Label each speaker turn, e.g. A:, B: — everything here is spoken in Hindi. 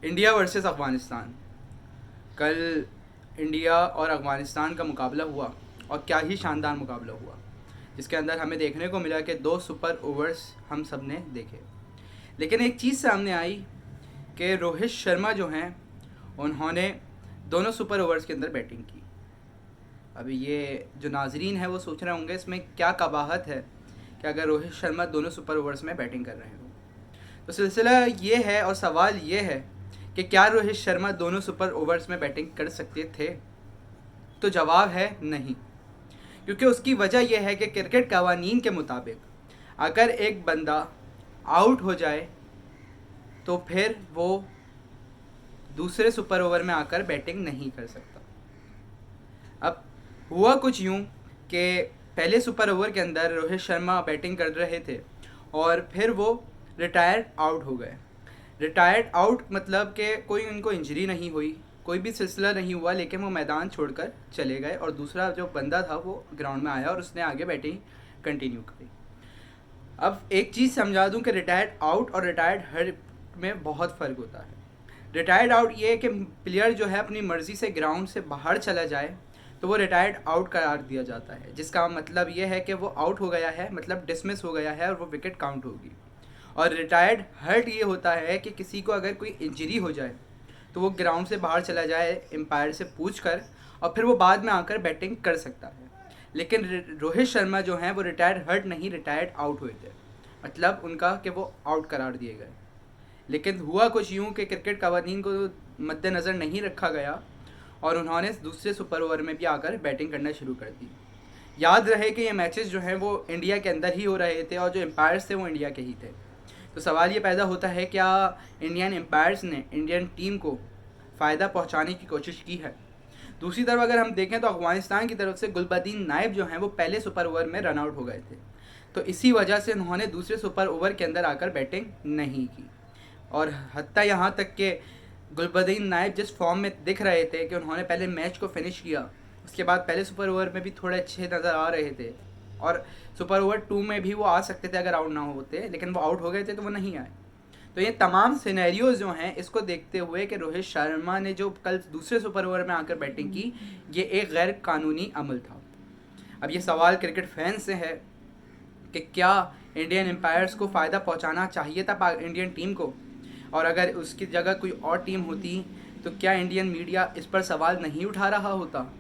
A: India versus Afghanistan. कल इंडिया और अफ़गानिस्तान का मुकाबला हुआ और क्या ही शानदार मुकाबला हुआ, जिसके अंदर हमें देखने को मिला कि 2 सुपर ओवर्स हम सब ने देखे। लेकिन एक चीज़ सामने आई कि रोहित शर्मा जो हैं उन्होंने दोनों सुपर ओवर्स के अंदर बैटिंग की। अभी ये जो नाजरीन है वो सोच रहे होंगे इसमें क्या कबाहत है कि अगर रोहित शर्मा दोनों सुपर ओवर्स में बैटिंग कर रहे हो। तो सिलसिला ये है और सवाल ये है कि क्या रोहित शर्मा दोनों सुपर ओवर्स में बैटिंग कर सकते थे? तो जवाब है नहीं, क्योंकि उसकी वजह यह है कि क्रिकेट कवानीन के मुताबिक अगर एक बंदा आउट हो जाए तो फिर वो दूसरे सुपर ओवर में आकर बैटिंग नहीं कर सकता। अब हुआ कुछ यूँ कि पहले सुपर ओवर के अंदर रोहित शर्मा बैटिंग कर रहे थे और फिर वो रिटायर्ड आउट हो गए। रिटायर्ड आउट मतलब कि कोई उनको इंजरी नहीं हुई, कोई भी सिलसिला नहीं हुआ, लेकिन वो मैदान छोड़कर चले गए और दूसरा जो बंदा था वो ग्राउंड में आया और उसने आगे बैटिंग कंटिन्यू करी। अब एक चीज़ समझा दूं कि रिटायर्ड आउट और रिटायर्ड हर्ट में बहुत फ़र्क होता है। रिटायर्ड आउट ये है कि प्लेयर जो है अपनी मर्ज़ी से ग्राउंड से बाहर चला जाए तो वो रिटायर्ड आउट करार दिया जाता है, जिसका मतलब ये है कि वो आउट हो गया है, मतलब डिसमिस हो गया है और वो विकेट काउंट होगी। और रिटायर्ड हर्ट ये होता है कि किसी को अगर कोई इंजरी हो जाए तो वो ग्राउंड से बाहर चला जाए एम्पायर से पूछ कर, और फिर वो बाद में आकर बैटिंग कर सकता है। लेकिन रोहित शर्मा जो हैं वो रिटायर्ड हर्ट नहीं, रिटायर्ड आउट हुए थे, मतलब उनका कि वो आउट करार दिए गए। लेकिन हुआ कुछ यूँ कि क्रिकेट कवानीन को मद्देनज़र नहीं रखा गया और उन्होंने दूसरे सुपर ओवर में भी आकर बैटिंग करना शुरू कर दी। याद रहे कि ये मैचेस जो हैं वो इंडिया के अंदर ही हो रहे थे और जो एम्पायर्स थे वो इंडिया के ही थे। तो सवाल ये पैदा होता है, क्या इंडियन एम्पायर्स ने इंडियन टीम को फ़ायदा पहुंचाने की कोशिश की है? दूसरी तरफ अगर हम देखें तो अफ़गानिस्तान की तरफ से गुलबदीन नायब जो हैं वो पहले सुपर ओवर में रन आउट हो गए थे, तो इसी वजह से उन्होंने दूसरे सुपर ओवर के अंदर आकर बैटिंग नहीं की। और हत्ता यहाँ तक कि गुलबदीन नायब जिस फॉर्म में दिख रहे थे कि उन्होंने पहले मैच को फिनिश किया, उसके बाद पहले सुपर ओवर में भी थोड़े अच्छे नज़र आ रहे थे और सुपर ओवर 2 में भी वो आ सकते थे अगर आउट ना होते, लेकिन वो आउट हो गए थे तो वो नहीं आए। तो ये तमाम सिनेरियोज जो हैं इसको देखते हुए कि रोहित शर्मा ने जो कल दूसरे सुपर ओवर में आकर बैटिंग की, ये एक गैर कानूनी अमल था। अब ये सवाल क्रिकेट फैंस से है कि क्या इंडियन एम्पायर्स को फ़ायदा पहुंचाना चाहिए था इंडियन टीम को, और अगर उसकी जगह कोई और टीम होती तो क्या इंडियन मीडिया इस पर सवाल नहीं उठा रहा होता?